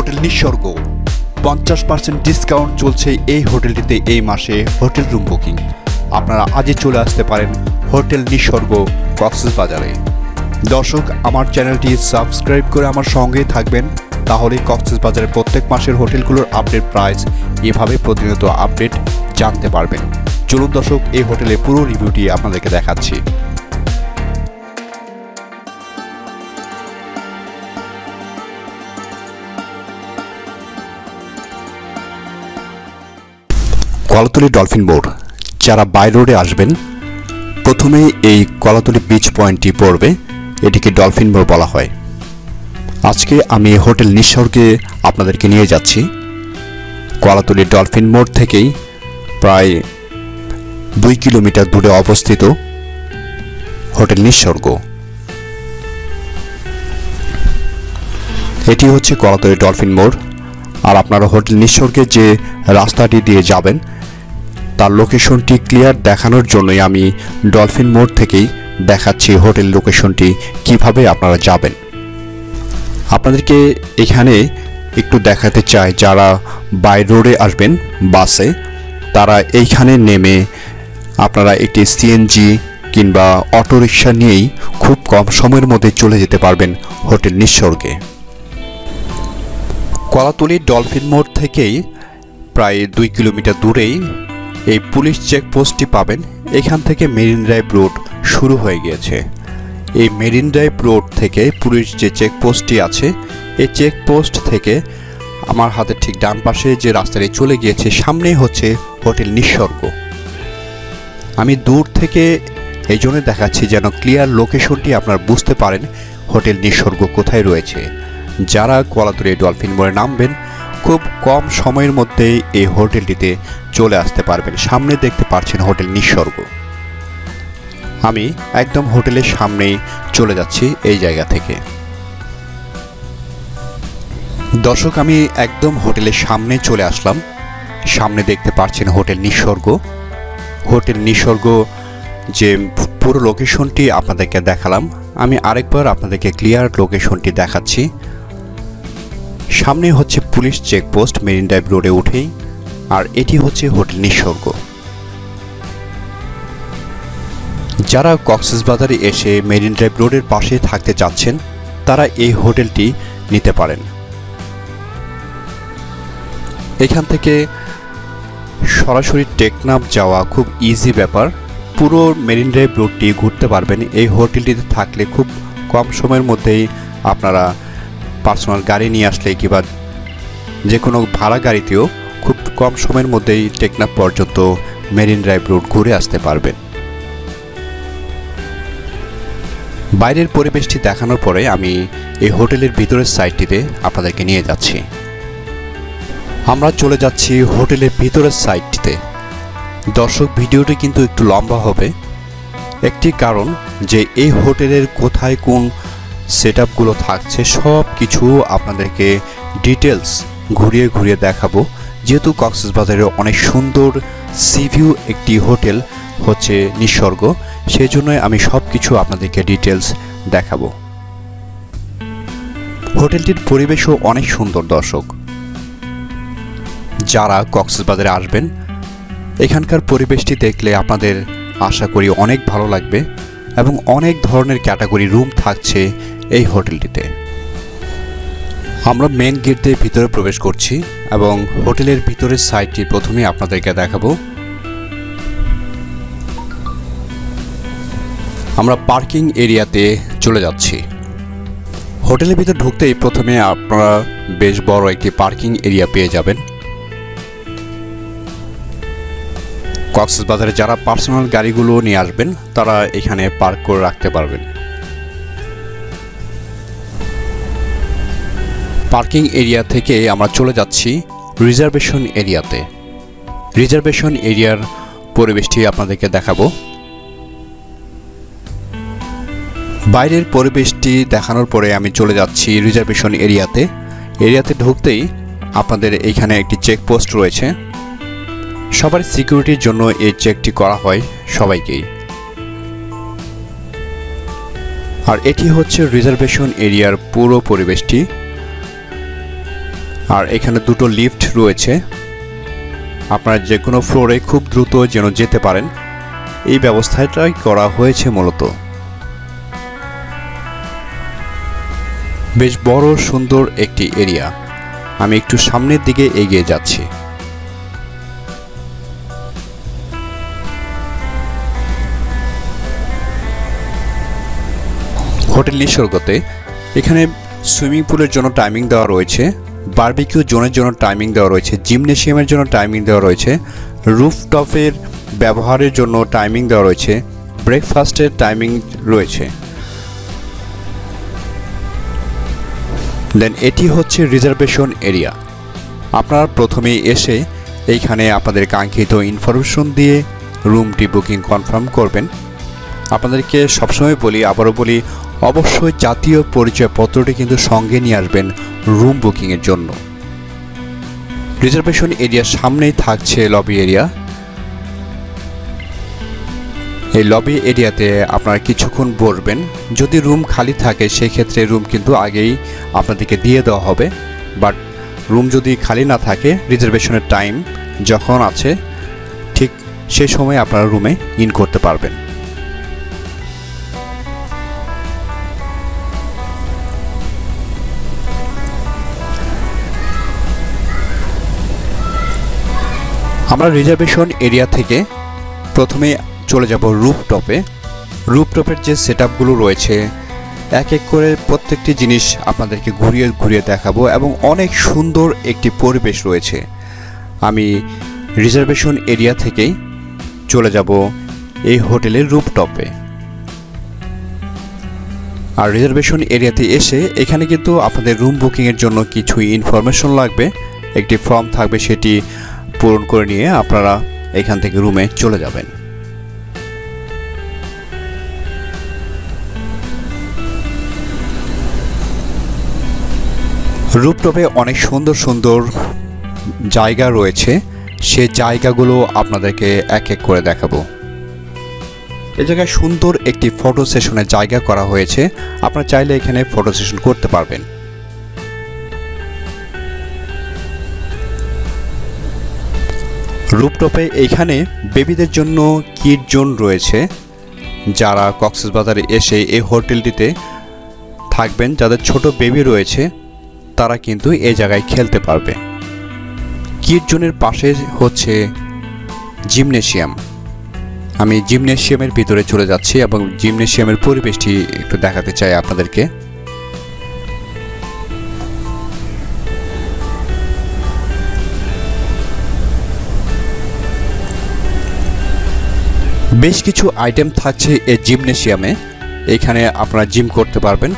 Hotel নিসর্গ 50% discount চলছে এই হোটেলটিতে এই মাসে হোটেল রুম বুকিং। আপনারা আজই চলে আসতে পারেন হোটেল নিসর্গ কক্সবাজারে। দর্শক, আমার চ্যানেলটি সাবস্ক্রাইব করে আমার সঙ্গেই থাকবেন, তাহলে কক্সবাজারের প্রত্যেক মাসের হোটেলগুলোর আপডেট প্রাইস এভাবে প্রতিনিয়ত আপডেট জানতে পারবেন। চলুন দর্শক, এই হোটেলের পুরো রিভিউটি আপনাদেরকে দেখাচ্ছি। কলাতলী ডলফিন মোড়। যারা বাই রোডে আসবেন, প্রথমেই এই কলাতলী বিচ পয়েন্টটি পড়বে, এটিকে ডলফিন মোড় বলা হয়। আজকে আমি হোটেল নিসর্গে আপনাদেরকে নিয়ে যাচ্ছি। কলাতলী ডলফিন মোড় থেকেই প্রায় 2 কিলোমিটার দূরে অবস্থিত হোটেল নিসর্গ। এটি হচ্ছে কলাতলী ডলফিন মোড়। আর আপনারা হোটেল নিসর্গে যে রাস্তাটি দিয়ে যাবেন তার লোকেশনটি ক্লিয়ার দেখানোর জন্যই আমি ডলফিন মোড় থেকেই দেখাচ্ছি হোটেল লোকেশনটি কিভাবে আপনারা যাবেন। আপনাদেরকে এখানে একটু দেখাতে চাই, যারা বাই রোডে আসবেন বাসে, তারা এইখানে নেমে আপনারা একটি সিএনজি কিংবা অটোরিকশা নিয়েই খুব কম সময়ের মধ্যে চলে যেতে পারবেন হোটেল নিসর্গে। কলাতলী ডলফিন মোড় থেকেই প্রায় 2 কিলোমিটার দূরেই এই পুলিশ চেকপোস্টটি পাবেন। এখান থেকে মেরিন ড্রাইভ রোড শুরু হয়ে গিয়েছে। এই মেরিন ড্রাইভ রোড থেকে পুলিশ যে চেকপোস্টটি আছে, এই চেকপোস্ট থেকে আমার হাতের ঠিক ডান পাশে যে রাস্তাটি চলে গিয়েছে, সামনেই হচ্ছে হোটেল নিসর্গ। আমি দূর থেকে এই জন্য দেখাচ্ছি যেন ক্লিয়ার লোকেশনটি আপনারা বুঝতে পারেন হোটেল নিসর্গ কোথায় রয়েছে। যারা কলাতলী ডলফিন মোড়ে নামবেন, খুব কম সময়ের মধ্যেই এই হোটেলটিতে চলে আসতে পারবেন। সামনে দেখতে পাচ্ছেন হোটেল নিসর্গ। আমি একদম হোটেলের সামনেই চলে যাচ্ছি এই জায়গা থেকে। দর্শক, আমি একদম হোটেলের সামনে চলে আসলাম। সামনে দেখতে পাচ্ছেন হোটেল নিসর্গ। হোটেল নিসর্গ যে পুরো লোকেশনটি আপনাদেরকে দেখালাম, আমি আরেকবার আপনাদেরকে ক্লিয়ার লোকেশনটি দেখাচ্ছি। সামনে হচ্ছে পুলিশ চেকপোস্ট মেরিন ড্রাইভ রোডে উঠেই, আর এটি হচ্ছে হোটেল নিসর্গ। যারা কক্সবাজারে এসে মেরিন ড্রাইভ রোডের পাশে থাকতে চাচ্ছেন, তারা এই হোটেলটি নিতে পারেন। এখান থেকে সরাসরি টেকনাফ যাওয়া খুব ইজি ব্যাপার। পুরো মেরিন ড্রাইভ রোডটি ঘুরতে পারবেন এই হোটেলটিতে থাকলে। খুব কম সময়ের মধ্যেই আপনারা পার্সোনাল গাড়ি নিয়ে আসলে কিংবা যে কোনো ভাড়া গাড়িতেও খুব কম সময়ের মধ্যেই টেকনাফ পর্যন্ত মেরিন ড্রাইভ রোড ঘুরে আসতে পারবেন। বাইরের পরিবেশটি দেখানোর পরে আমি এই হোটেলের ভিতরের সাইডটিতে আপনাদেরকে নিয়ে যাচ্ছি। আমরা চলে যাচ্ছি হোটেলের ভিতরের সাইডটিতে। দর্শক, ভিডিওটি কিন্তু একটু লম্বা হবে, একটি কারণ যে এই হোটেলের কোথায় কোন সেটআপগুলো থাকছে সব কিছু আপনাদেরকে ডিটেলস ঘুরিয়ে ঘুরিয়ে দেখাবো। যেহেতু কক্সবাজারের অনেক সুন্দর সিভিউ একটি হোটেল হচ্ছে নিসর্গ, সেই জন্যই আমি সব কিছু আপনাদেরকে ডিটেলস দেখাবো। হোটেলটির পরিবেশও অনেক সুন্দর। দর্শক, যারা কক্সবাজারে আসবেন, এখানকার পরিবেশটি দেখলে আপনাদের আশা করি অনেক ভালো লাগবে, এবং অনেক ধরনের ক্যাটাগরি রুম থাকছে এই হোটেলটিতে। আমরা মেন গেট দিয়ে ভিতরে প্রবেশ করছি এবং হোটেলের ভিতরের সাইডটি প্রথমে আপনাদেরকে দেখাবো। আমরা পার্কিং এরিয়াতে চলে যাচ্ছি। হোটেলের ভিতরে ঢুকতেই প্রথমে আপনারা বেশ বড় একটি পার্কিং এরিয়া পেয়ে যাবেন। কক্সবাজারে যারা পার্সোনাল গাড়িগুলো নিয়ে আসবেন, তারা এখানে পার্ক করে রাখতে পারবেন। পার্কিং এরিয়া থেকে আমরা চলে যাচ্ছি রিজার্ভেশন এরিয়াতে। রিজার্ভেশন এরিয়ার পরিবেশটি আপনাদেরকে দেখাবো। বাইরের পরিবেশটি দেখানোর পরে আমি চলে যাচ্ছি রিজার্ভেশন এরিয়াতে। এরিয়াতে ঢুকতেই আপনাদের এইখানে একটি চেকপোস্ট রয়েছে। সবার সিকিউরিটির জন্য এই চেকটি করা হয় সবাইকেই। আর এটি হচ্ছে রিজার্ভেশন এরিয়ার পুরো পরিবেশটি। আর এখানে দুটো লিফট রয়েছে, আপনারা যে কোনো ফ্লোরে খুব দ্রুত যেন যেতে পারেন এই ব্যবস্থাটাই করা হয়েছে মূলত। বেশ বড় সুন্দর একটি এরিয়া। আমি একটু সামনের দিকে এগিয়ে যাচ্ছি। হোটেল নিসর্গতে এখানে সুইমিং পুলের জন্য টাইমিং দেওয়া রয়েছে, বারবিকিউ জোনের জন্য টাইমিং দেওয়া রয়েছে, জিমনেশিয়ামের জন্য টাইমিং দেওয়া রয়েছে, রুফটপের ব্যবহারের জন্য টাইমিং দেওয়া রয়েছে, ব্রেকফাস্টের টাইমিং রয়েছে। দেন এটি হচ্ছে রিজার্ভেশন এরিয়া। আপনারা প্রথমেই এসে এইখানে আপনাদের কাঙ্ক্ষিত ইনফরমেশন দিয়ে রুমটি বুকিং কনফার্ম করবেন। আপনাদেরকে সবসময় বলি, আবারও বলি, অবশ্যই জাতীয় পরিচয়পত্রটি কিন্তু সঙ্গে নিয়ে আসবেন রুম বুকিংয়ের জন্য। রিজার্ভেশন এরিয়ার সামনেই থাকছে লবি এরিয়া। এই লবি এরিয়াতে আপনারা কিছুক্ষণ বসবেন। যদি রুম খালি থাকে সেক্ষেত্রে রুম কিন্তু আগেই আপনাদেরকে দিয়ে দেওয়া হবে, বাট রুম যদি খালি না থাকে রিজার্ভেশনের টাইম যখন আছে ঠিক সেই সময় আপনারা রুমে ইন করতে পারবেন। আমরা রিজার্ভেশন এরিয়া থেকে প্রথমে চলে যাব রুফটপে। রুফটপের যে সেটআপগুলো রয়েছে এক এক করে প্রত্যেকটি জিনিস আপনাদেরকে ঘুরিয়ে ঘুরিয়ে দেখাবো এবং অনেক সুন্দর একটি পরিবেশ রয়েছে। আমি রিজার্ভেশন এরিয়া থেকেই চলে যাব এই হোটেলের রুফটপে। আর রিজার্ভেশন এরিয়াতে এসে এখানে কিন্তু আপনাদের রুম বুকিংয়ের জন্য কিছু ইনফরমেশন লাগবে, একটি ফর্ম থাকবে, সেটি পূরণ করে নিয়ে আপনারা এখান থেকে রুমে চলে যাবেন। রুফটপে অনেক সুন্দর সুন্দর জায়গা রয়েছে, সে জায়গাগুলো আপনাদেরকে এক এক করে দেখাবো। এই জায়গায় সুন্দর একটি ফটো সেশনের জায়গা করা হয়েছে, আপনারা চাইলে এখানে ফটো সেশন করতে পারবেন। রুফটপে এইখানে বেবিদের জন্য কিড জোন রয়েছে। যারা কক্সবাজারে এসে এই হোটেলটিতে থাকবেন, যাদের ছোট বেবি রয়েছে তারা কিন্তু এই জায়গায় খেলতে পারবে। কিড জোনের পাশে হচ্ছে জিমনেশিয়াম। আমি জিমনেশিয়ামের ভিতরে চলে যাচ্ছি এবং জিমনেশিয়ামের পরিবেশটি একটু দেখাতে চাই আপনাদেরকে। বেশ কিছু আইটেম থাকছে এই জিমনেশিয়ামে। এখানে আপনারা জিম করতে পারবেন।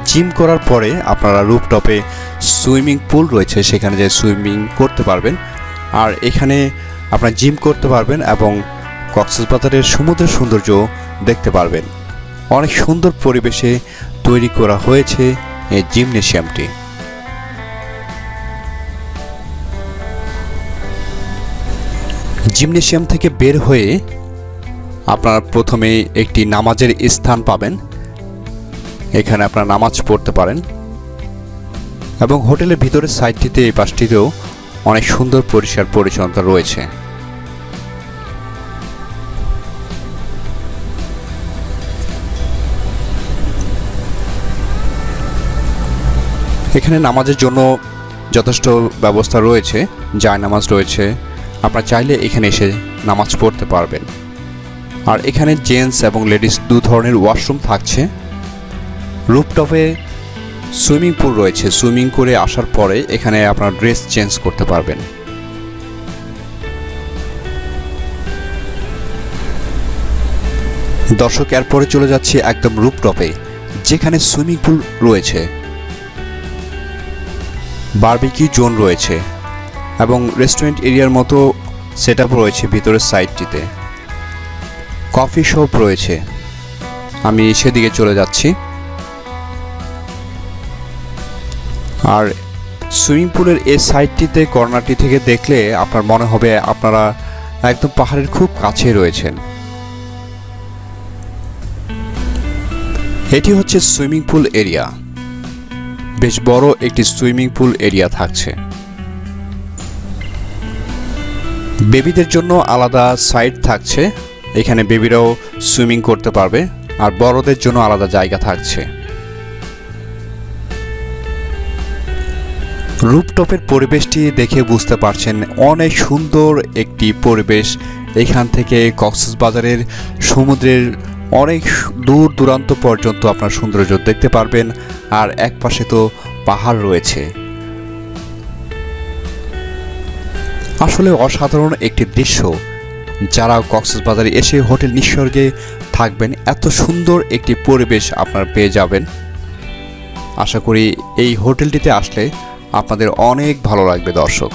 জিম করার পরে আপনারা রুফটপে সুইমিং পুল রয়েছে, সেখানে যে সুইমিং করতে পারবেন। আর এখানে আপনারা জিম করতে পারবেন এবং কক্সবাজারের সমুদ্রের সৌন্দর্য দেখতে পারবেন। অনেক সুন্দর পরিবেশে তৈরি করা হয়েছে এই জিমনেশিয়ামটি। জিমনেশিয়াম থেকে বের হয়ে আপনারা প্রথমে একটি নামাজের স্থান পাবেন, এখানে আপনারা নামাজ পড়তে পারেন। এবং হোটেলের ভিতরের সাইডটিতে এই পাশটিতেও অনেক সুন্দর পরিষ্কার পরিচ্ছন্নতা রয়েছে। এখানে নামাজের জন্য যথেষ্ট ব্যবস্থা রয়েছে, জায়নামাজ রয়েছে, আপনারা চাইলে এখানে এসে নামাজ পড়তে পারবেন। আর এখানে জেন্টস এবং লেডিস দু ধরনের ওয়াশরুম থাকছে। রুফটপে সুইমিং পুল রয়েছে, সুইমিং করে আসার পরে এখানে আপনার ড্রেস চেঞ্জ করতে পারবেন। দর্শক, এরপরে চলে যাচ্ছে একদম রুফটপে, যেখানে সুইমিং পুল রয়েছে, বারবিকিউ জোন রয়েছে এবং রেস্টুরেন্ট এরিয়ার মতো সেটআপ রয়েছে ভিতরের সাইডটিতে। কফি শপ রয়েছে, আমি সেদিকে চলে যাচ্ছি। আর সুইমিং পুলের এই সাইডটিতে কর্নারটি থেকে দেখলে আপনার মনে হবে আপনারা একদম পাহাড়ের খুব কাছে রয়েছেন। এটি হচ্ছে সুইমিং পুল এরিয়া। বেশ বড় একটি সুইমিং পুল এরিয়া থাকছে। বেবিদের জন্য আলাদা সাইড থাকছে, এখানে বেবিরাও সুইমিং করতে পারবে, আর বড়দের জন্য আলাদা জায়গা থাকছে। রুফটপের পরিবেশটি দেখে বুঝতে পারছেন অনেক সুন্দর একটি পরিবেশ। এখান থেকে কক্সবাজারের সমুদ্রের অনেক দূর দূরান্ত পর্যন্ত আপনার সৌন্দর্য দেখতে পারবেন, আর একপাশে তো পাহাড় রয়েছে। আসলে অসাধারণ একটি দৃশ্য। যারা কক্সবাজারে এসে হোটেল নিসর্গে থাকবেন, এত সুন্দর একটি পরিবেশ আপনারা পেয়ে যাবেন। আশা করি এই হোটেলটিতে আসলে আপনাদের অনেক ভালো লাগবে দর্শক।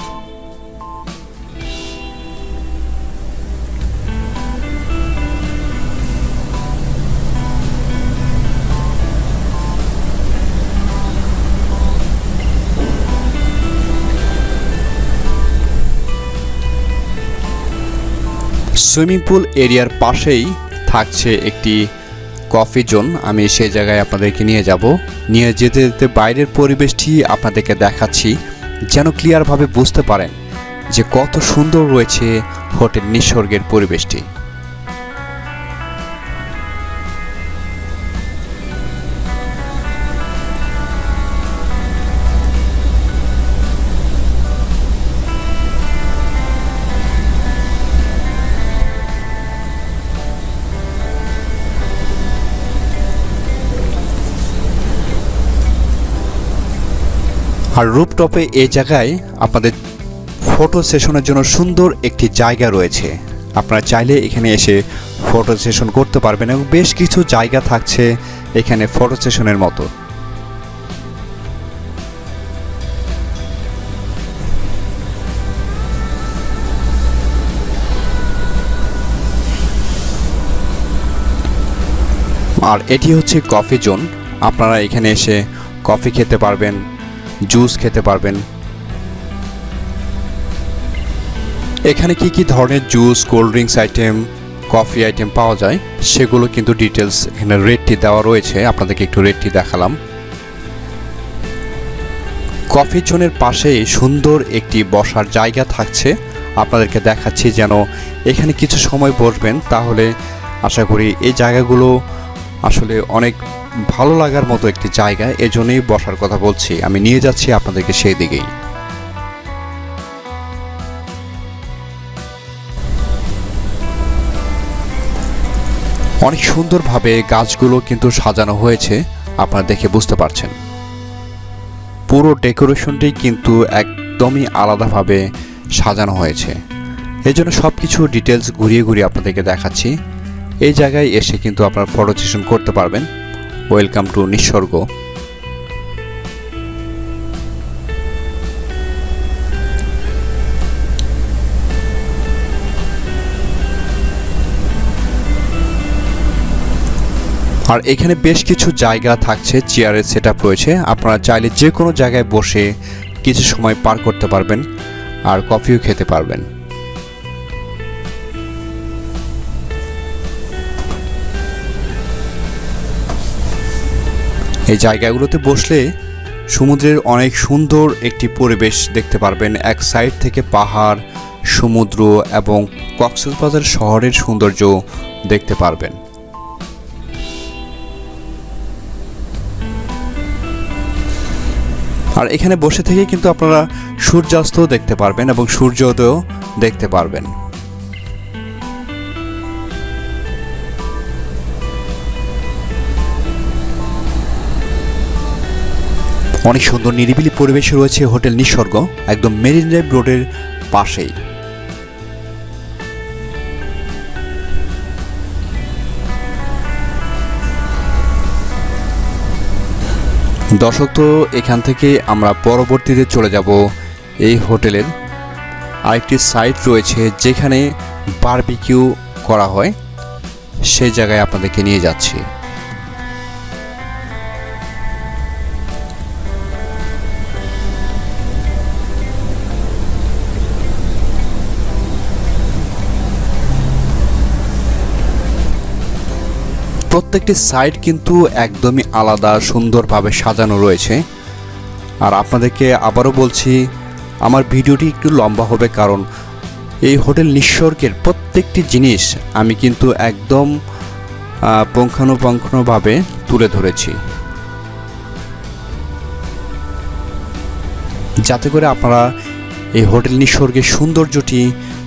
সুইমিং পুল এরিয়ার পাশেই থাকছে একটি কফি জোন। আমি সেই জায়গায় আপনাদেরকে নিয়ে যেতে যেতে বাইরের পরিবেশটি আপনাদেরকে দেখাচ্ছি, যেন ক্লিয়ারভাবে বুঝতে পারেন যে কত সুন্দর রয়েছে হোটেল নিসর্গের পরিবেশটি। আর রুফটপে এই জায়গায় আপনাদের ফটো সেশনের জন্য সুন্দর একটি জায়গা রয়েছে। আপনারা চাইলে এখানে এসে ফটো সেশন করতে পারবেন, এবং বেশ কিছু জায়গা থাকছে এখানে ফটো সেশনের মতো। আর এটি হচ্ছে কফি জোন। আপনারা এখানে এসে কফি খেতে পারবেন, জুস খেতে পারবেন। এখানে কি কি ধরনের juice, cold drinks item, coffee item পাওয়া যায় সেগুলো কিন্তু ডিটেলস এখানে রেটটি দেওয়া রয়েছে। আপনাদেরকে একটু রেটটি দেখালাম। কফি জোনের পাশেই সুন্দর একটি বসার জায়গা থাকছে, আপনাদেরকে দেখাচ্ছি। যেন এখানে কিছু সময় বসবেন, তাহলে আশা করি এই জায়গাগুলো আসলে অনেক ভালো লাগার মতো একটি জায়গা। এজন্যই বসার কথা বলছি, আমি নিয়ে যাচ্ছি আপনাদেরকে সেই দিকেই। অনেক সুন্দরভাবে গাছগুলো কিন্তু সাজানো হয়েছে, আপনারা দেখে বুঝতে পারছেন। পুরো ডেকোরেশনটি কিন্তু একদমই আলাদাভাবে সাজানো হয়েছে। এজন্য সব কিছু ডিটেলস ঘুরিয়ে ঘুরিয়ে আপনাদেরকে দেখাচ্ছি। এই জায়গায় এসে কিন্তু আপনারা ফটো সেশন করতে পারবেন। ওয়েলকাম টু নিসর্গ। আর এখানে বেশ কিছু জায়গা থাকছে, চেয়ারের সেটআপ রয়েছে। আপনারা চাইলে যে কোনো জায়গায় বসে কিছু সময় পার করতে পারবেন, আর কফিও খেতে পারবেন। এই জায়গাগুলোতে বসলে সমুদ্রের অনেক সুন্দর একটি পরিবেশ দেখতে পারবেন। এক সাইড থেকে পাহাড়, সমুদ্র এবং কক্সবাজার শহরের সৌন্দর্য দেখতে পারবেন। আর এখানে বসে থেকে কিন্তু আপনারা সূর্যাস্ত দেখতে পারবেন এবং সূর্যোদয় দেখতে পারবেন। অনেক সুন্দর নিরিবিলি পরিবেশ রয়েছে হোটেল নিসর্গ, একদম মেরিন ড্রাইভ রোডের পাশেই। দর্শক, তো এখান থেকে আমরা পরবর্তীতে চলে যাব এই হোটেলের আরেকটি সাইট রয়েছে যেখানে বারবিকিউ করা হয়, সেই জায়গায় আপনাদেরকে নিয়ে যাচ্ছি। প্রত্যেকটি সাইট কিন্তু একদমই আলাদা, সুন্দরভাবে সাজানো রয়েছে। আর আপনাদেরকে আবারও বলছি, আমার ভিডিওটি একটু লম্বা হবে, কারণ এই হোটেল নিঃস্বর্গের প্রত্যেকটি জিনিস আমি কিন্তু একদম পুঙ্খানুপুঙ্খভাবে তুলে ধরেছি, যাতে করে আপনারা এই হোটেল নিঃস্বর্গের সৌন্দর্যটি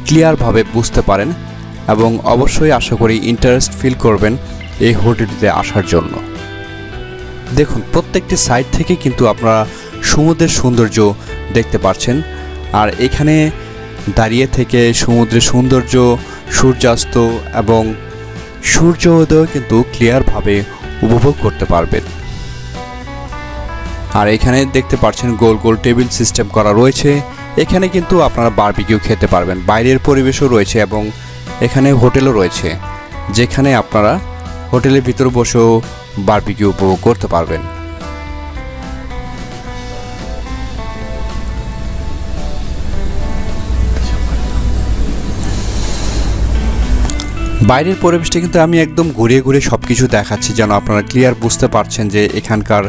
ক্লিয়ারভাবে বুঝতে পারেন এবং অবশ্যই আশা করি ইন্টারেস্ট ফিল করবেন এই হোটেলটিতে আসার জন্য। দেখুন, প্রত্যেকটি সাইড থেকে কিন্তু আপনারা সমুদ্রের সৌন্দর্য দেখতে পাচ্ছেন, আর এখানে দাঁড়িয়ে থেকে সমুদ্রের সৌন্দর্য, সূর্যাস্ত এবং সূর্যোদয় কিন্তু ক্লিয়ারভাবে উপভোগ করতে পারবেন। আর এখানে দেখতে পাচ্ছেন গোল গোল টেবিল সিস্টেম করা রয়েছে, এখানে কিন্তু আপনারা বারবিকিউ খেতে পারবেন। বাইরের পরিবেশও রয়েছে এবং এখানে হোটেলও রয়েছে, যেখানে আপনারা হোটেলের ভিতরে বসেও বারবিকিউ উপভোগ করতে পারবেন। বাইরের পরিবেশটা কিন্তু আমি একদম ঘুরিয়ে ঘুরিয়ে সব কিছু দেখাচ্ছি, যেন আপনারা ক্লিয়ার বুঝতে পারছেন যে এখানকার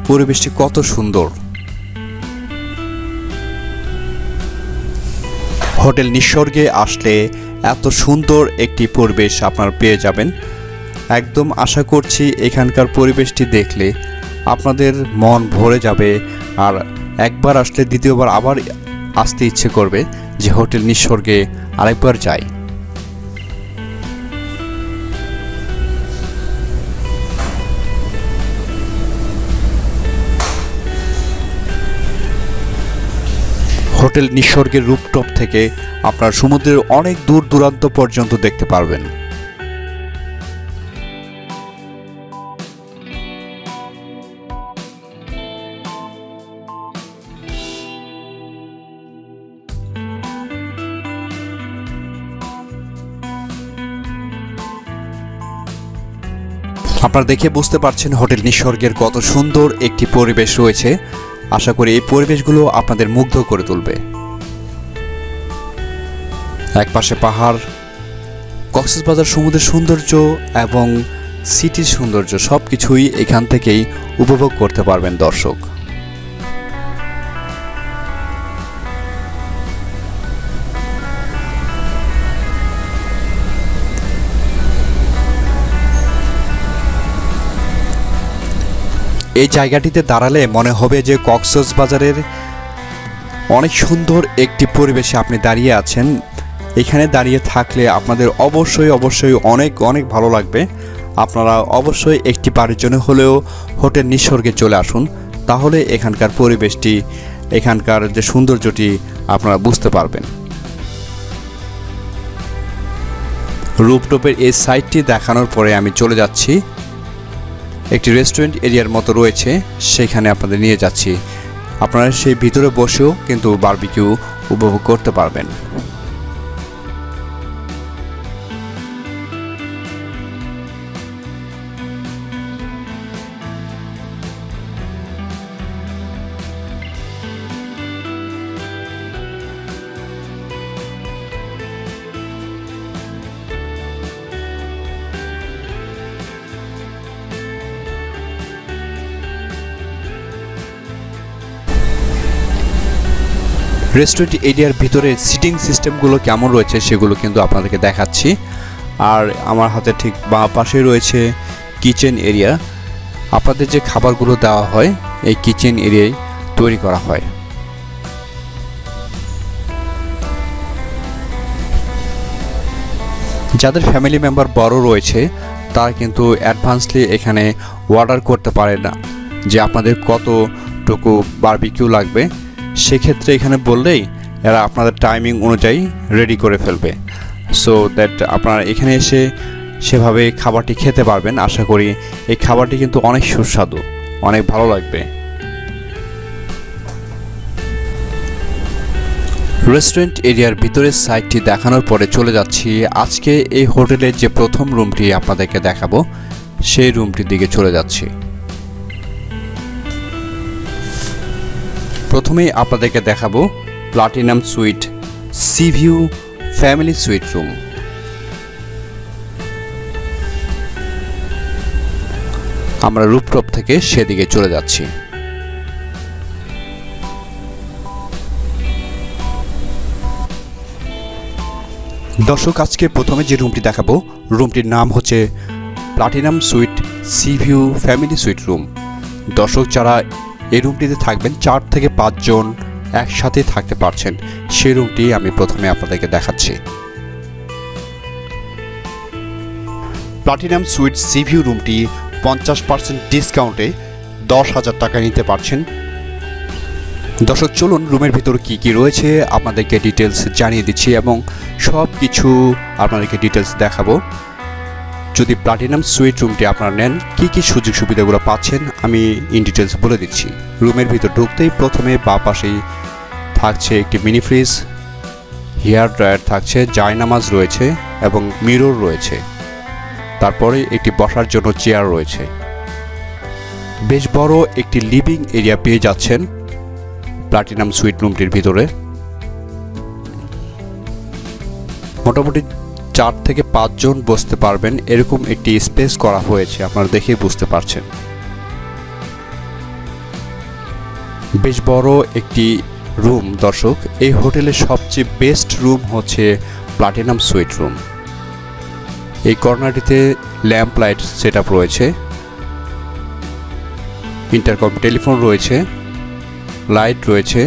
পরিবেশটি কত সুন্দর। হোটেল নিঃস্বর্গে আসলে এত সুন্দর একটি পরিবেশ আপনারা পেয়ে যাবেন। একদম আশা করছি এখানকার পরিবেশটি দেখলে আপনাদের মন ভরে যাবে, আর একবার আসলে দ্বিতীয়বার আবার আসতে ইচ্ছে করবে যে হোটেল নিঃস্বর্গে আরেকবার যাই। হোটেল নিঃস্বর্গের রুফটপ থেকে আপনার সমুদ্রের অনেক দূর দূরান্ত পর্যন্ত দেখতে পারবেন। আপনারা দেখে বুঝতে পারছেন হোটেল নিঃস্বর্গের কত সুন্দর একটি পরিবেশ রয়েছে। আশা করি এই পরিবেশগুলো আপনাদের মুগ্ধ করে তুলবে। একপাশে পাহাড়, কক্সবাজার সমুদ্রের সৌন্দর্য এবং সিটির সৌন্দর্য সবকিছুই এখান থেকেই উপভোগ করতে পারবেন দর্শক। এই জায়গাটিতে দাঁড়ালে মনে হবে যে কক্সবাজারের অনেক সুন্দর একটি পরিবেশে আপনি দাঁড়িয়ে আছেন। এখানে দাঁড়িয়ে থাকলে আপনাদের অবশ্যই অনেক ভালো লাগবে। আপনারা অবশ্যই একটি বারের জন্য হলেও হোটেল নিঃস্বর্গে চলে আসুন, তাহলে এখানকার পরিবেশটি, এখানকার যে সৌন্দর্যটি আপনারা বুঝতে পারবেন। রুফটপের এই সাইডটি দেখানোর পরে আমি চলে যাচ্ছি একটি রেস্টুরেন্ট এরিয়ার মতো রয়েছে, সেখানে আপনাদের নিয়ে যাচ্ছি। আপনারা সেই ভিতরে বসেও কিন্তু বারবিকিউ উপভোগ করতে পারবেন। রেস্টুরেন্ট এরিয়ার ভিতরে সিটিং সিস্টেমগুলো কেমন রয়েছে সেগুলো কিন্তু আপনাদেরকে দেখাচ্ছি। আর আমার হাতে ঠিক বাঁ পাশে রয়েছে কিচেন এরিয়া। আপনাদের যে খাবারগুলো দেওয়া হয় এই কিচেন এরিয়ায় তৈরি করা হয়। যাদের ফ্যামিলি মেম্বার বড় রয়েছে তারা কিন্তু অ্যাডভান্সলি এখানে অর্ডার করতে পারে না যে আপনাদের কতটুকু বারবিকিউ লাগবে। সেক্ষেত্রে এখানে বললেই এরা আপনাদের টাইমিং অনুযায়ী রেডি করে ফেলবে, সো দ্যাট আপনারা এখানে এসে সেভাবে খাবারটি খেতে পারবেন। আশা করি এই খাবারটি কিন্তু অনেক সুস্বাদু, অনেক ভালো লাগবে। রেস্টুরেন্ট এরিয়ার ভিতরের সাইডটি দেখানোর পরে চলে যাচ্ছি আজকে এই হোটেলের যে প্রথম রুমটি আপনাদেরকে দেখাবো সেই রুমটির দিকে চলে যাচ্ছি। প্রথমেই আপনাদেরকে দেখাবো platinum sweet C view family suite room. আমরা রুফটপ থেকে সেদিকে চলে যাচ্ছি। দর্শক, আজকে প্রথমে যে রুমটি দেখাবো, রুমটির নাম হচ্ছে platinum sweet C view family suite room. দর্শক, যারা এই রুমটিতে থাকবেন 4 থেকে 5 জন একসাথে থাকতে পারছেন, সেই রুমটি আমি প্রথমে আপনাদেরকে দেখাচ্ছি। প্লাটিনাম সুইট সি ভিউ রুমটি 50% ডিসকাউন্টে 10,000 টাকা নিতে পারছেন। দর্শক, চলুন রুমের ভিতর কি কি রয়েছে আপনাদেরকে ডিটেলস জানিয়ে দিচ্ছি এবং সব কিছু আপনাদেরকে ডিটেলস দেখাবো। যদি প্লাটিনাম সুইট রুমটি আপনারা নেন, কি কি সুযোগ সুবিধাগুলো পাচ্ছেন আমি ইন ডিটেলস বলে দিচ্ছি। রুমের ভিতর ঢুকতেই প্রথমে বাঁ পাশেই থাকছে একটি মিনি ফ্রিজ, হেয়ার ড্রায়ার থাকছে, জায়নামাজ রয়েছে এবং মিরর রয়েছে। তারপরে একটি বসার জন্য চেয়ার রয়েছে। বেশ বড় একটি লিভিং এরিয়া পেয়ে যাচ্ছেন প্লাটিনাম সুইট রুমটির ভিতরে। মোটামুটি 4 থেকে 5 জন বসতে পারবেন এরকম একটি স্পেস করা হয়েছে, আপনারা দেখেই বুঝতে পারছেন। বেশ বড় একটি রুম। দর্শক, এই হোটেলের সবচেয়ে বেস্ট রুম হচ্ছে প্লাটিনাম সুইট রুম। এই কর্নারটিতে ল্যাম্প লাইট সেট আপ রয়েছে, ইন্টারকম টেলিফোন রয়েছে, লাইট রয়েছে।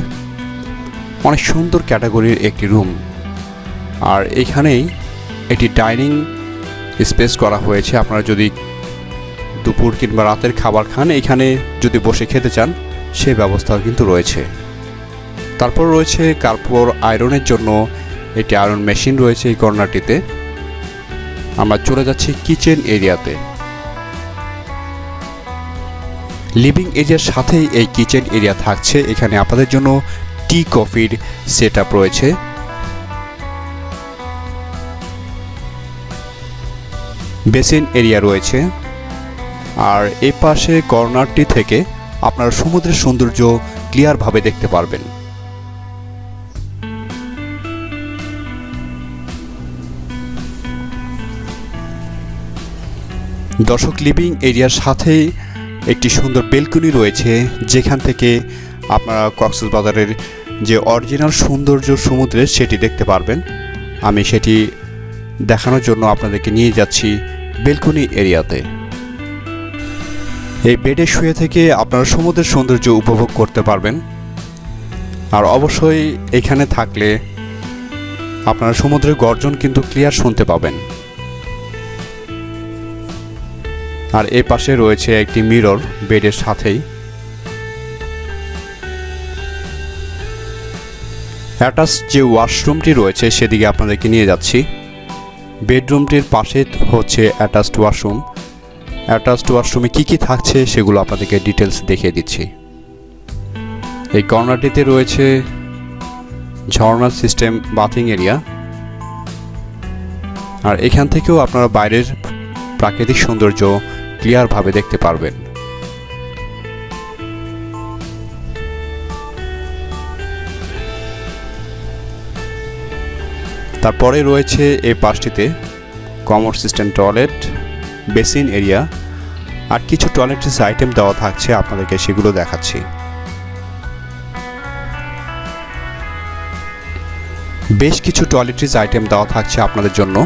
অনেক সুন্দর ক্যাটাগরির একটি রুম। আর এখানেই একটি ডাইনিং স্পেস করা হয়েছে। আপনারা যদি দুপুর কিংবা রাতের খাবার খান, এখানে যদি বসে খেতে চান সেই ব্যবস্থাও কিন্তু রয়েছে। তারপর রয়েছে কাপড় আয়রনের জন্য একটি আয়রন মেশিন রয়েছে এই কর্নারটিতে। আমরা চলে যাচ্ছি কিচেন এরিয়াতে। লিভিং এরিয়ার সাথেই এই কিচেন এরিয়া থাকছে। এখানে আপনাদের জন্য টি কফির সেট আপ রয়েছে। বেসিন এরিয়া রয়েছে। আর এই পাশে কর্নারটি থেকে আপনারা সমুদ্রের সৌন্দর্য ক্লিয়ারভাবে দেখতে পারবেন। দর্শক, লিভিং এরিয়ার সাথেই একটি সুন্দর বেলকনি রয়েছে, যেখান থেকে আপনারা কক্সবাজারের যে অরিজিনাল সৌন্দর্য সমুদ্রের সেটি দেখতে পারবেন। আমি সেটি দেখানোর জন্য আপনাদেরকে নিয়ে যাচ্ছি বেলকনি এরিয়াতে। এই বেডে শুয়ে থেকে আপনারা সমুদ্রের সৌন্দর্য উপভোগ করতে পারবেন। আর অবশ্যই এখানে থাকলে আপনারা সমুদ্রের গর্জন কিন্তু ক্লিয়ার শুনতে পাবেন। আর এ পাশে রয়েছে একটি মিরর বেডের সাথেই। অ্যাটাচ যে ওয়াশরুমটি রয়েছে সেদিকে আপনাদেরকে নিয়ে যাচ্ছি। বেডরুমটির পাশে হচ্ছে অ্যাটাচড ওয়াশরুম। অ্যাটাচড ওয়াশরুমে কী কী থাকছে সেগুলো আপনাদেরকে ডিটেলস দেখিয়ে দিচ্ছি। এই কর্নারটিতে রয়েছে ঝর্ণা সিস্টেম বাথিং এরিয়া। আর এখান থেকেও আপনারা বাইরের প্রাকৃতিক সৌন্দর্য ক্লিয়ারভাবে দেখতে পারবেন। তারপরে রয়েছে এই পাশটিতে commode system toilet, basin area আর কিছু টয়লেট্রিস আইটেম দেওয়া থাকছে, আপনাদেরকে সেগুলো দেখাচ্ছি। বেশ কিছু টয়লেট্রিস আইটেম দেওয়া থাকছে আপনাদের জন্য।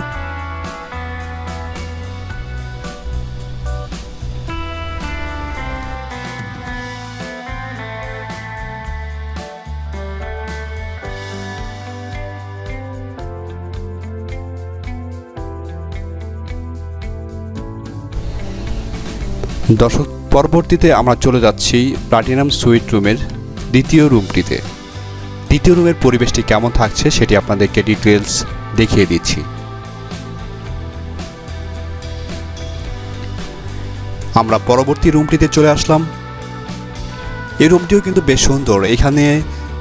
দর্শক, পরবর্তীতে আমরা চলে যাচ্ছি প্লাটিনাম সুইট রুমের দ্বিতীয় রুমটিতে। দ্বিতীয় রুমের পরিবেশটি কেমন থাকছে সেটি আপনাদেরকে ডিটেলস দেখিয়ে দিচ্ছি। আমরা পরবর্তী রুমটিতে চলে আসলাম। এই রুমটিও কিন্তু বেশ সুন্দর। এখানে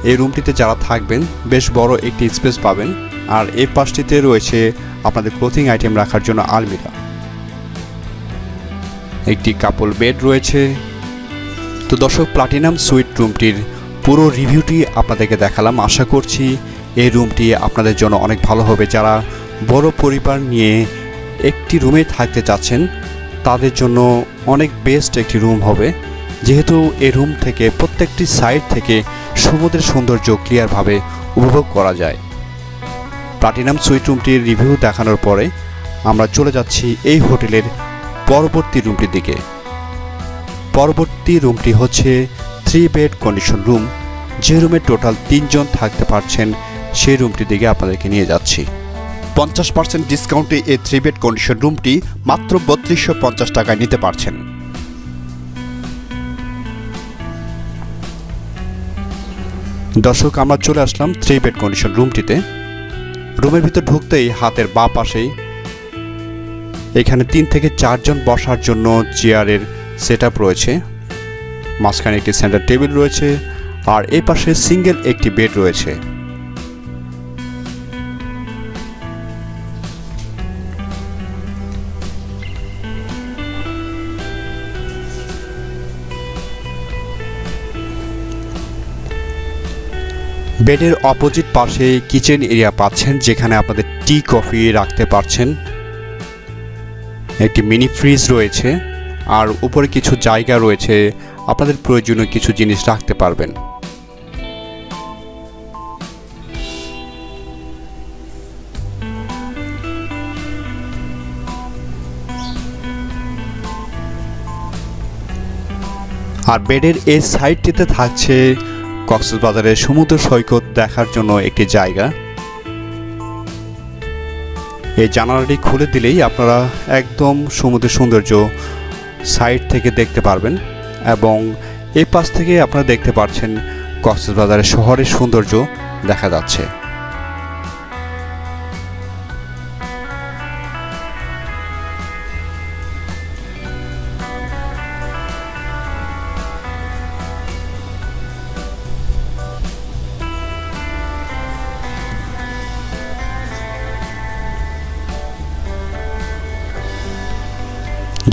এই রুমটিতে যারা থাকবেন বেশ বড় একটি স্পেস পাবেন। আর এই পাশটিতে রয়েছে আপনাদের ক্লোথিং আইটেম রাখার জন্য আলমিরা। একটি কাপল বেড রয়েছে। তো দর্শক, প্লাটিনাম সুইট রুমটির পুরো রিভিউটি আপনাদেরকে দেখালাম। আশা করছি এই রুমটি আপনাদের জন্য অনেক ভালো হবে। যারা বড় পরিবার নিয়ে একটি রুমে থাকতে চাচ্ছেন তাদের জন্য অনেক বেস্ট একটি রুম হবে, যেহেতু এই রুম থেকে প্রত্যেকটি সাইড থেকে সমুদ্রের সৌন্দর্য ক্লিয়ারভাবে উপভোগ করা যায়। প্লাটিনাম সুইট রুমটির রিভিউ দেখানোর পরে আমরা চলে যাচ্ছি এই হোটেলের পরবর্তী রুমটির দিকে। পরবর্তী রুমটি হচ্ছে 3 বেড কন্ডিশন রুম, যে রুমে টোটাল 3 জন থাকতে পারছেন সেই রুমটির দিকে আপনাদেরকে নিয়ে যাচ্ছি। 50% ডিসকাউন্টে এই 3 বেড কন্ডিশন রুমটি মাত্র 3250 টাকায় নিতে পারছেন। দর্শক, আমরা চলে আসলাম 3 বেড কন্ডিশন রুমটিতে। রুমের ভিতর ঢুকতেই হাতের বাঁ পাশেই এখানে 3 থেকে 4 জন বসার জন্য চেয়ারের সেটআপ রয়েছে। মাঝখানে একটি সেন্টার টেবিল রয়েছে আর এই পাশে সিঙ্গেল একটি বেড রয়েছে। বেডের অপোজিট পাশে কিচেন এরিয়া পাচ্ছেন, যেখানে আপনাদের টি কফি রাখতে পারছেন। একটি মিনি ফ্রিজ রয়েছে আর উপরে কিছু জায়গা রয়েছে, আপনাদের প্রয়োজনীয় কিছু জিনিস রাখতে পারবেন। আর বেডের এই সাইডটিতে থাকছে কক্সবাজারের সমুদ্র সৈকত দেখার জন্য একটি জায়গা। এই জানালাটি খুলে দিলেই আপনারা একদম সমুদ্রের সৌন্দর্য সাইড থেকে দেখতে পারবেন এবং এই পাশ থেকে আপনারা দেখতে পাচ্ছেন কক্সবাজারের শহরের সৌন্দর্য দেখা যাচ্ছে।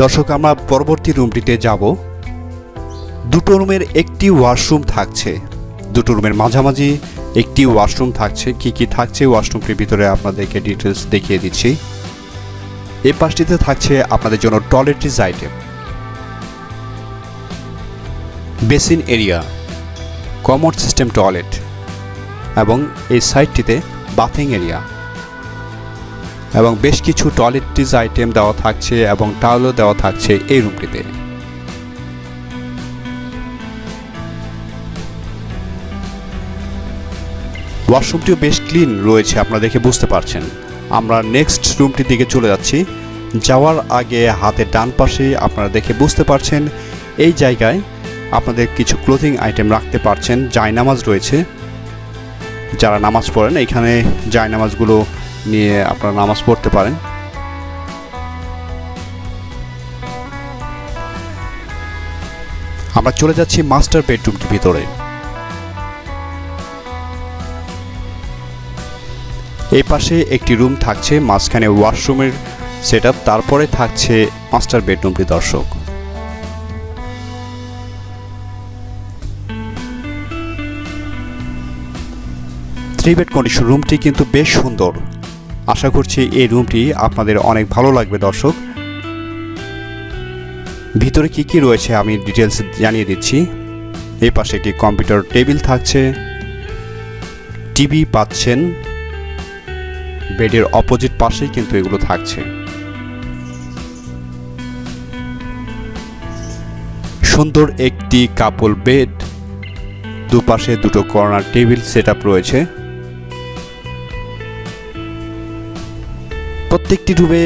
দর্শক, আমরা পরবর্তী রুমটিতে যাব। দুটো রুমের একটি ওয়াশরুম থাকছে, দুটো রুমের মাঝামাঝি একটি ওয়াশরুম থাকছে। কি কি থাকছে ওয়াশরুমটির ভিতরে আপনাদেরকে ডিটেলস দেখিয়ে দিচ্ছি। এই পাশটিতে থাকছে আপনাদের জন্য toiletries item, basin area, commode system toilet এবং এই সাইডটিতে বাথিং এরিয়া এবং বেশ কিছু টয়লেট্রিজ আইটেম দেওয়া থাকছে এবং টাওয়েলও দেওয়া থাকছে এই রুমটিতে। ওয়াশরুমটিও বেশ ক্লিন রয়েছে, আপনারা দেখে বুঝতে পারছেন। আমরা নেক্সট রুমটির দিকে চলে যাচ্ছি। যাওয়ার আগে হাতের ডান পাশে আপনারা দেখে বুঝতে পারছেন এই জায়গায় আপনাদের কিছু ক্লোথিং আইটেম রাখতে পারছেন। জায়নামাজ রয়েছে, যারা নামাজ পড়েন এখানে জায়নামাজগুলো নিয়ে আপনারা নামাজ পড়তে পারেন। আমরা চলে যাচ্ছি মাস্টার বেডরুমটির ভিতরে। এই পাশে একটি রুম থাকছে, মাঝখানে ওয়াশরুমের সেটআপ, তারপরে থাকছে মাস্টার বেডরুমটি। দর্শক, 3 বেড কন্ডিশন রুমটি কিন্তু বেশ সুন্দর। আশা করছি এই রুমটি আপনাদের অনেক ভালো লাগবে। দর্শক, ভিতরে কি কি রয়েছে আমি ডিটেলস জানিয়ে দিচ্ছি। এই পাশে একটি কম্পিউটার টেবিল থাকছে, টিভি পাচ্ছেন। বেডের অপোজিট পাশেই কিন্তু এগুলো থাকছে। সুন্দর একটি কাপল বেড, দুপাশে দুটো কর্নার টেবিল সেটআপ রয়েছে। প্রত্যেকটি রুমে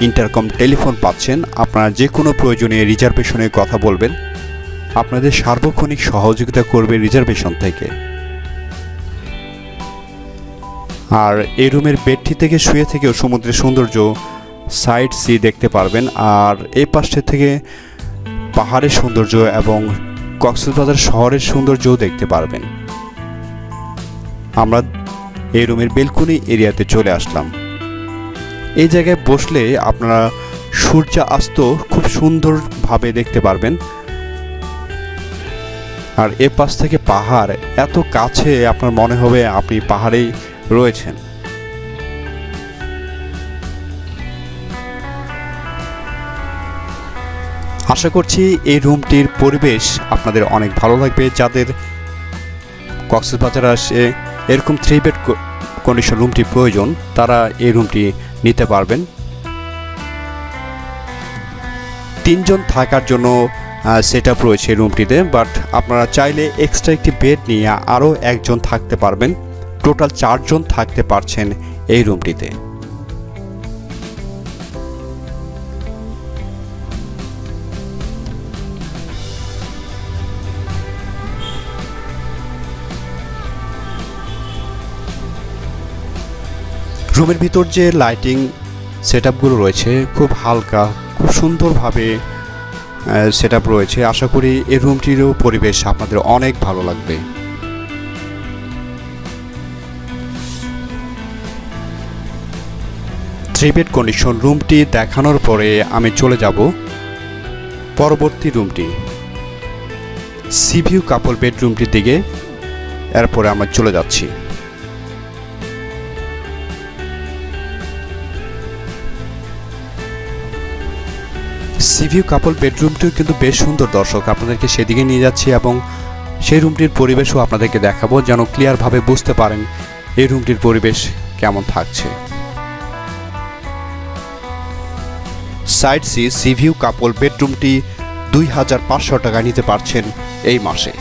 ইন্টারকম টেলিফোন পাচ্ছেন, আপনারা যে কোনো প্রয়োজনে রিজার্ভেশনের কথা বলবেন, আপনাদের সার্বক্ষণিক সহযোগিতা করবে রিজার্ভেশন থেকে। আর এই রুমের বেডটি থেকে শুয়ে থেকেও সমুদ্রের সৌন্দর্য সাইড সি দেখতে পারবেন। আর এই পাশে থেকে পাহাড়ের সৌন্দর্য এবং কক্সবাজার শহরের সৌন্দর্যও দেখতে পারবেন। আমরা এই রুমের বেলকনি এরিয়াতে চলে আসলাম। এই জায়গায় বসলে আপনারা সূর্যাস্ত খুব সুন্দরভাবে দেখতে পারবেন। আর এ পাশ থেকে পাহাড় এত কাছে আপনার মনে হবে আপনি পাহাড়েই রয়েছেন। আশা করছি এই রুমটির পরিবেশ আপনাদের অনেক ভালো লাগবে। যাদের কক্সবাজার আসে এরকম 3 বেড কন্ডিশন রুমটি প্রয়োজন তারা এই রুমটি নিতে পারবেন। 3 জন থাকার জন্য সেটআপ রয়েছে রুমটিতে, বাট আপনারা চাইলে এক্সট্রা একটি বেড নিয়ে আরও 1 জন থাকতে পারবেন। টোটাল 4 জন থাকতে পারছেন এই রুমটিতে। রুমের ভিতর যে লাইটিং সেটআপগুলো রয়েছে খুব হালকা, খুব সুন্দরভাবে সেটআপ রয়েছে। আশা করি এই রুমটিরও পরিবেশ আপনাদের অনেক ভালো লাগবে। 3 বেড কন্ডিশন রুমটি দেখানোর পরে আমি চলে যাব পরবর্তী রুমটি, সি ভিউ কাপল বেডরুমটির দিকে। এরপরে আমরা চলে যাচ্ছি। সি ভিউ কাপল বেডরুমটিও কিন্তু বেশ সুন্দর দর্শক, আপনাদেরকে সেদিকে নিয়ে যাচ্ছি এবং সেই রুমটির পরিবেশও আপনাদেরকে দেখাবো যেন ক্লিয়ারভাবে বুঝতে পারেন এই রুমটির পরিবেশ কেমন থাকছে। সাইড সি ভিউ কাপল বেডরুমটি 2500 টাকা নিতে পারছেন এই মাসে।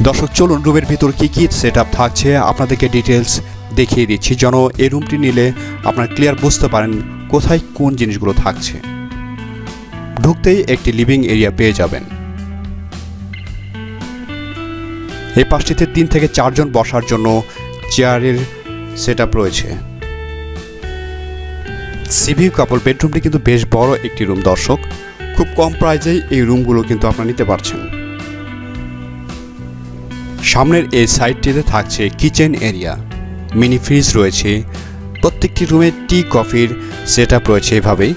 দর্শক চলুন রুমের ভিতর কী কী সেটআপ থাকছে আপনাদেরকে ডিটেলস দেখিয়ে দিচ্ছি যেন এই রুমটি নিলে আপনারা ক্লিয়ার বুঝতে পারেন কোথায় কোন জিনিসগুলো থাকছে। ঢুকতেই একটি লিভিং এরিয়া পেয়ে যাবেন। এই পাশটিতে 3 থেকে 4 জন বসার জন্য চেয়ারের সেটআপ রয়েছে। সি ভিউ কাপল বেডরুমটি কিন্তু বেশ বড় একটি রুম দর্শক, খুব কম প্রাইজেই এই রুমগুলো কিন্তু আপনারা নিতে পারছেন। সামনের এই সাইডটিতে থাকছে কিচেন এরিয়া, মিনি ফ্রিজ রয়েছে। প্রত্যেকটি রুমে টি কফির সেটআপ রয়েছে এভাবেই।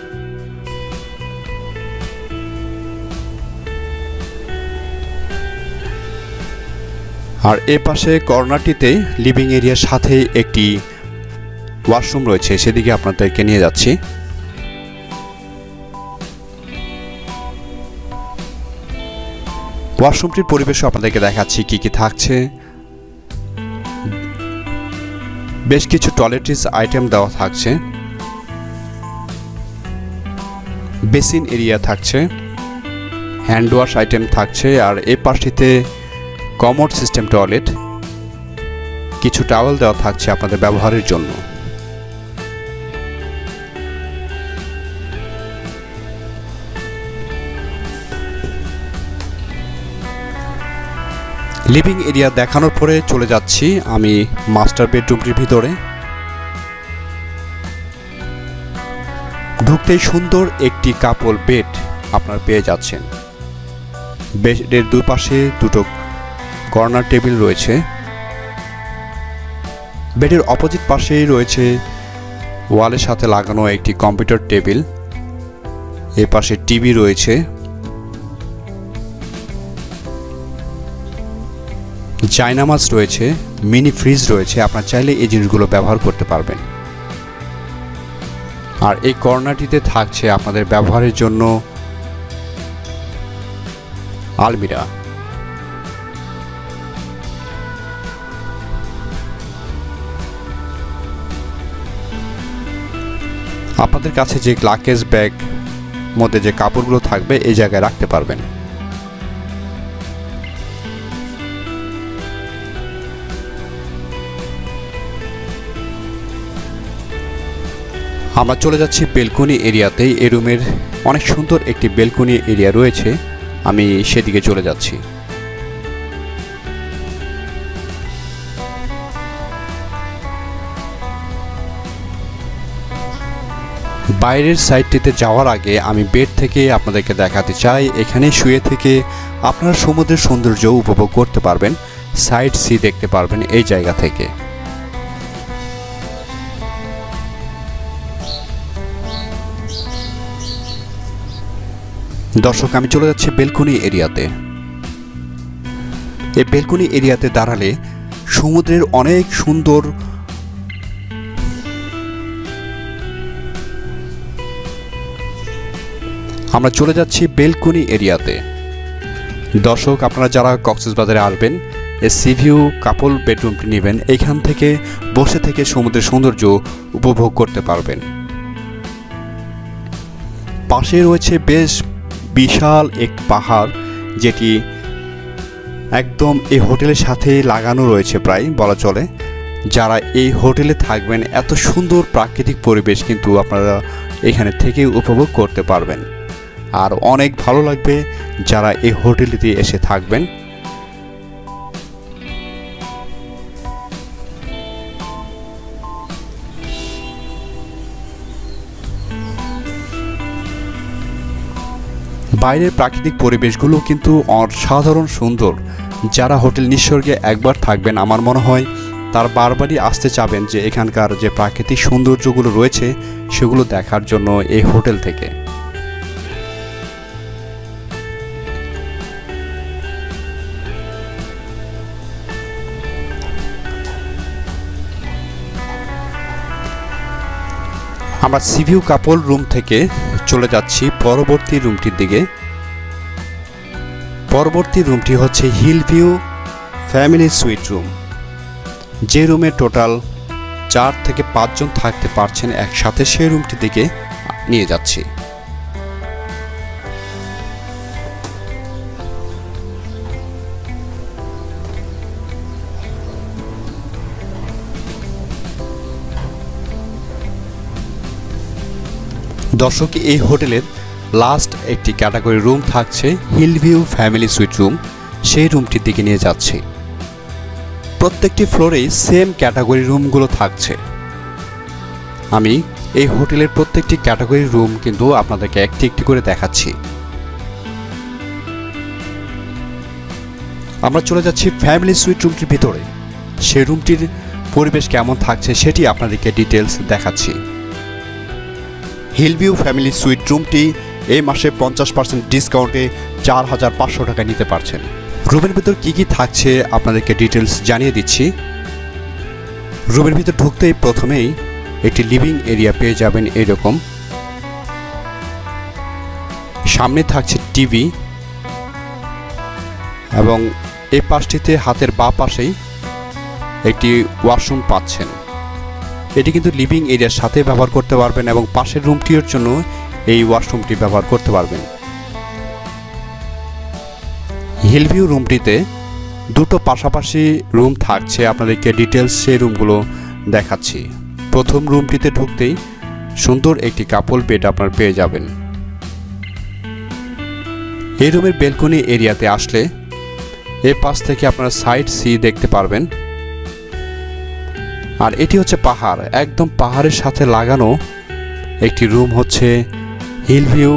আর এ পাশে কর্নারটিতে লিভিং এরিয়ার সাথে একটি ওয়াশরুম রয়েছে, সেদিকে আপনাদেরকে নিয়ে যাচ্ছি। ওয়াশরুমটির পরিবেশও আপনাদেরকে দেখাচ্ছি কি কি থাকছে। বেশ কিছু টয়লেট্রিজ আইটেম দেওয়া থাকছে, বেসিন এরিয়া থাকছে, হ্যান্ড ওয়াশ আইটেম থাকছে। আর এই পাশটিতে কমোড সিস্টেম টয়লেট, কিছু টাওয়েল দেওয়া থাকছে আপনাদের ব্যবহারের জন্য। লিভিং এরিয়া দেখানোর পরে চলে যাচ্ছি আমি মাস্টার বেডরুমটির ভিতরে। ঢুকতেই সুন্দর একটি কাপল বেড আপনারা পেয়ে যাচ্ছেন। বেডের দুই পাশে দুটো কর্নার টেবিল রয়েছে। বেডের অপোজিট পাশেই রয়েছে ওয়ালের সাথে লাগানো একটি কম্পিউটার টেবিল। এ পাশে টিভি রয়েছে, জায়নামাজ রয়েছে, মিনি ফ্রিজ রয়েছে। আপনারা চাইলে এই জিনিসগুলো ব্যবহার করতে পারবেন। আর এই কর্নারটিতে থাকছে আপনাদের ব্যবহারের জন্য আলমিরা। আপনাদের কাছে যে লাগেজ ব্যাগ মধ্যে যে কাপড়গুলো থাকবে এই জায়গায় রাখতে পারবেন। আমরা চলে যাচ্ছি বেলকনি এরিয়াতে। এই রুমের অনেক সুন্দর একটি বেলকনি এরিয়া রয়েছে, আমি সেদিকে চলে যাচ্ছি। বাইরের সাইডটিতে যাওয়ার আগে আমি বেড থেকে আপনাদেরকে দেখাতে চাই, এখানে শুয়ে থেকে আপনারা সমুদ্রের সৌন্দর্য উপভোগ করতে পারবেন, সাইড সি দেখতে পারবেন এই জায়গা থেকে। দর্শক আমি চলে যাচ্ছি বেলকনি এরিয়াতে। এই বেলকনি এরিয়াতে দাঁড়ালে সমুদ্রের অনেক সুন্দর আমরা চলে যাচ্ছি বেলকনি এরিয়াতে। দর্শক আপনারা যারা কক্সবাজারে আসবেন এই সি ভিউ কাপল বেডরুমটি নেবেন, এইখান থেকে বসে থেকে সমুদ্রের সৌন্দর্য উপভোগ করতে পারবেন। পাশে রয়েছে বেশ বিশাল এক পাহাড়, যেটি একদম এই হোটেলের সাথে লাগানো রয়েছে প্রায় বলা চলে। যারা এই হোটেলে থাকবেন এত সুন্দর প্রাকৃতিক পরিবেশ কিন্তু আপনারা এখানে থেকে উপভোগ করতে পারবেন, আর অনেক ভালো লাগবে যারা এই হোটেলটিতে এসে থাকবেন। বাইরের প্রাকৃতিক পরিবেশগুলো কিন্তু অসাধারণ সুন্দর। যারা হোটেল নিসর্গে একবার থাকবেন আমার মনে হয় তার বারবারই আসতে চাবেন, যে এখানকার যে প্রাকৃতিক সৌন্দর্যগুলো রয়েছে সেগুলো দেখার জন্য এই হোটেল থেকে। আমরা সি ভিউ কাপল রুম থেকে চলে যাচ্ছি পরবর্তী রুমটির দিকে। পরবর্তী রুমটি হচ্ছে hill view family suite room, যে রুমে টোটাল 4 থেকে 5 জন থাকতে পারছেন একসাথে, সেই রুমটির দিকে নিয়ে যাচ্ছি। দর্শক, এই হোটেলের লাস্ট একটি ক্যাটাগরি রুম থাকছে hill view family suite room, সেই রুমটির দিকে নিয়ে যাচ্ছি। প্রত্যেকটি ফ্লোরেই সেম ক্যাটাগরি রুমগুলো থাকছে। আমি এই হোটেলের প্রত্যেকটি ক্যাটাগরি রুম কিন্তু আপনাদেরকে একটি একটি করে দেখাচ্ছি। আমরা চলে যাচ্ছি ফ্যামিলি সুইট রুমটির ভিতরে, সেই রুমটির পরিবেশ কেমন থাকছে সেটি আপনাদেরকে ডিটেলস দেখাচ্ছি। হিল ভিউ ফ্যামিলি সুইট রুমটি এই মাসে 50% ডিসকাউন্টে 4500 টাকা নিতে পারছেন। রুমের ভিতর কি কি থাকছে আপনাদেরকে ডিটেলস জানিয়ে দিচ্ছি। রুমের ভিতর ঢুকতেই প্রথমেই একটি লিভিং এরিয়া পেয়ে যাবেন এরকম। সামনে থাকছে টিভি এবং এই পাশটিতে হাতের বাঁ পাশেই একটি ওয়াশরুম পাচ্ছেন। এটি কিন্তু লিভিং এরিয়ার সাথে ব্যবহার করতে পারবেন এবং পাশের রুমটির জন্য এই ওয়াশরুমটি ব্যবহার করতে পারবেন। হিল ভিউ রুমটিতে দুটো পাশাপাশি রুম থাকছে, আপনাদেরকে ডিটেলস সেই রুমগুলো দেখাচ্ছি। প্রথম রুমটিতে ঢুকতেই সুন্দর একটি কাপল বেড আপনারা পেয়ে যাবেন। এই রুমের বেলকনি এরিয়াতে আসলে এ পাশ থেকে আপনারা সাইড সি দেখতে পারবেন। আর এটি হচ্ছে পাহাড়, একদম পাহাড়ের সাথে লাগানো একটি রুম হচ্ছে hill view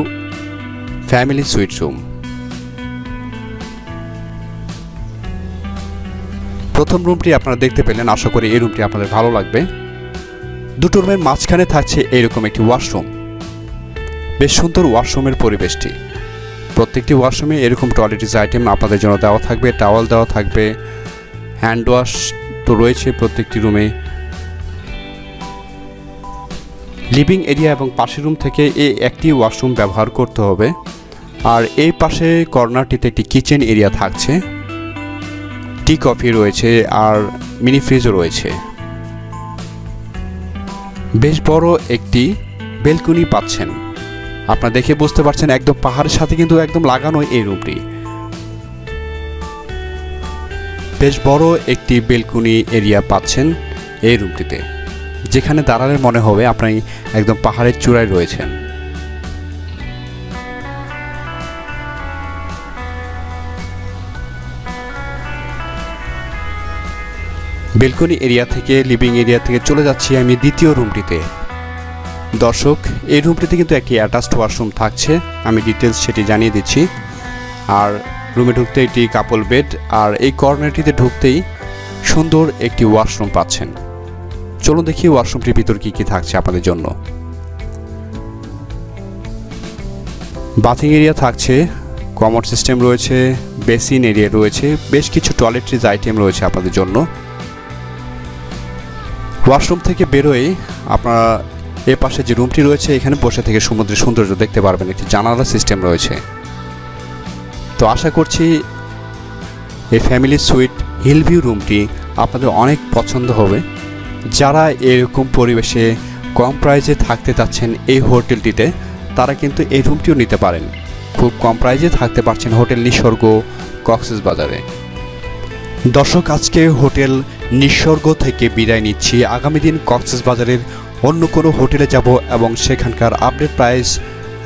family suite room. প্রথম রুমটি আপনারা দেখতে পেলেন, আশা করি এই রুমটি আপনাদের ভালো লাগবে। দুটো রুমের মাঝখানে থাকছে এইরকম একটি ওয়াশরুম, বেশ সুন্দর ওয়াশরুমের পরিবেশটি। প্রত্যেকটি ওয়াশরুমে এরকম টয়লেটিস আইটেম আপনাদের জন্য দেওয়া থাকবে, টাওয়াল দেওয়া থাকবে, হ্যান্ড ওয়াশ তো রয়েছে প্রত্যেকটি রুমে। লিভিং এরিয়া এবং পাশের রুম থেকে এই একটি ওয়াশরুম ব্যবহার করতে হবে। আর এই পাশে কর্নারটিতে একটি কিচেন এরিয়া থাকছে, টি কফি রয়েছে আর মিনি ফ্রিজও রয়েছে। বেশ বড় একটি বেলকনি পাচ্ছেন, আপনারা দেখে বুঝতে পারছেন একদম পাহাড়ের সাথে কিন্তু একদম লাগানো এই রুমটি। বেশ বড় একটি বেলকনি এরিয়া পাচ্ছেন এই রুমটিতে, যেখানে দাঁড়ালে মনে হবে আপনি একদম পাহাড়ের চূড়ায় রয়েছেন। বেলকনি এরিয়া থেকে লিভিং এরিয়া থেকে চলে যাচ্ছি আমি দ্বিতীয় রুমটিতে। দর্শক, এই রুমটিতে কিন্তু একটি অ্যাটাচড ওয়াশরুম থাকছে, আমি ডিটেলস সেটি জানিয়ে দিচ্ছি। আর রুমে ঢুকতে একটি কাপল বেড, আর এই কর্নারটিতে ঢুকতেই সুন্দর একটি ওয়াশরুম পাচ্ছেন। চলুন দেখি ওয়াশরুমটির ভিতর কি কি থাকছে আপনাদের জন্য। বাথিং এরিয়া থাকছে, কমোড সিস্টেম রয়েছে, বেসিন এরিয়া রয়েছে, বেশ কিছু টয়লেট্রিজ আইটেম রয়েছে আপনাদের জন্য। ওয়াশরুম থেকে বেরোয় আপনারা এ পাশে যে রুমটি রয়েছে এখানে বসে থেকে সমুদ্রের সৌন্দর্য দেখতে পারবেন, একটি জানালা সিস্টেম রয়েছে। তো আশা করছি এই ফ্যামিলি সুইট হিলভিউ রুমটি আপনাদের অনেক পছন্দ হবে। যারা এরকম পরিবেশে কম প্রাইসে থাকতে চাচ্ছেন এই হোটেলটিতে, তারা কিন্তু এই রুমটিও নিতে পারেন। খুব কম প্রাইসে থাকতে পারছেন হোটেল নিসর্গ কক্সবাজারে। দর্শক, আজকে হোটেল নিসর্গ থেকে বিদায় নিচ্ছি। আগামী দিন কক্সবাজারের অন্য কোনো হোটেলে যাব এবং সেখানকার আপডেট প্রাইস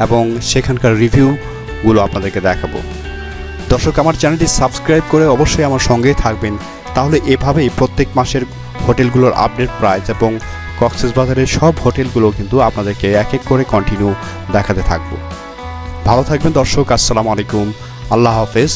এবং সেখানকার রিভিউগুলো আপনাদেরকে দেখাবো। দর্শক, আমার চ্যানেলটি সাবস্ক্রাইব করে অবশ্যই আমার সঙ্গেই থাকবেন। তাহলে এভাবেই প্রত্যেক মাসের হোটেলগুলোর আপডেট প্রাইস এবং কক্সবাজারের সব হোটেলগুলো কিন্তু আপনাদেরকে এক এক করে কন্টিনিউ দেখাতে থাকবো। ভালো থাকবেন দর্শক। আসসালামু আলাইকুম, আল্লাহ হাফেজ।